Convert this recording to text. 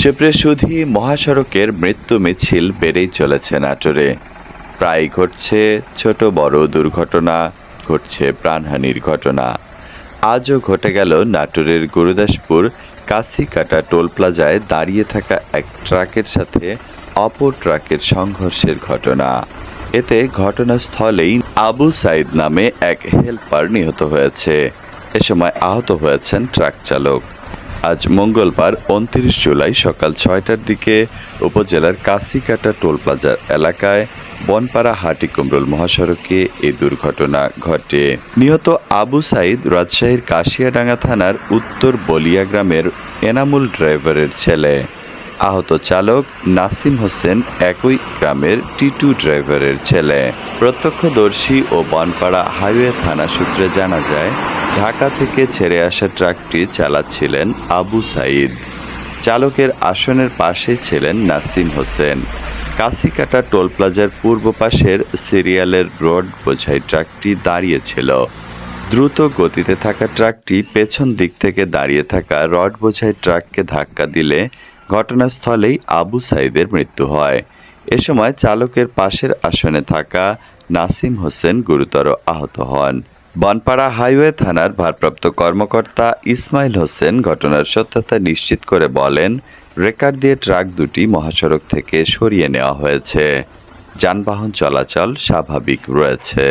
সুপ্রিয় সুধী, মহাসড়কের মৃত্যু মিছিল বেড়েই চলেছে নাটোরে। প্রায় ঘটছে ছোট বড় দুর্ঘটনা, ঘটছে প্রাণহানির ঘটনা। আজও ঘটে গেল নাটোরের গুরুদাসপুর কাশিকাটা টোল প্লাজায় দাঁড়িয়ে থাকা এক ট্রাকের সাথে অপর ট্রাকের সংঘর্ষের ঘটনা। এতে ঘটনাস্থলেই আবু সাইদ নামে এক হেলপার নিহত হয়েছে। এ সময় আহত হয়েছেন ট্রাক চালক। আজ মঙ্গলবার ২৯ জুলাই সকাল ৬টার দিকে উপজেলার কাশিকাটা টোল প্লাজা এলাকায় বনপাড়া হাটিকুমরুল মহাসড়কে এই দুর্ঘটনা ঘটে। নিহত আবু সাইদ রাজশাহীর কাশিয়াডাঙ্গা থানার উত্তর বলিয়া গ্রামের এনামুল ড্রাইভারের ছেলে। আহত চালক নাসিম হোসেন একই গ্রামের টিটু ড্রাইভারের ছেলে। প্রত্যক্ষদর্শী ও বনপাড়া হাইওয়ে থানা সূত্রে জানা যায়, ঢাকা থেকে ছেড়ে আসা ট্রাকটি চালাচ্ছিলেন আবু সাইদ। চালকের আসনের পাশেই ছিলেন নাসিম হোসেন। কাশিকাটা টোল প্লাজার পূর্ব পাশের সিরিয়ালের রড বোঝাই ট্রাকটি দাঁড়িয়েছিল। দ্রুত গতিতে থাকা ট্রাকটি পেছন দিক থেকে দাঁড়িয়ে থাকা রড বোঝাই ট্রাককে ধাক্কা দিলে ঘটনাস্থলেই আবু সাইদের মৃত্যু হয়। এ সময় চালকের পাশের আসনে থাকা নাসিম হোসেন গুরুতর আহত হন। বনপাড়া হাইওয়ে থানার ভারপ্রাপ্ত কর্মকর্তা ইসমাইল হোসেন ঘটনার সত্যতা নিশ্চিত করে বলেন, রেকার দিয়ে ট্রাক দুটি মহাসড়ক থেকে সরিয়ে নেওয়া হয়েছে। যানবাহন চলাচল স্বাভাবিক রয়েছে।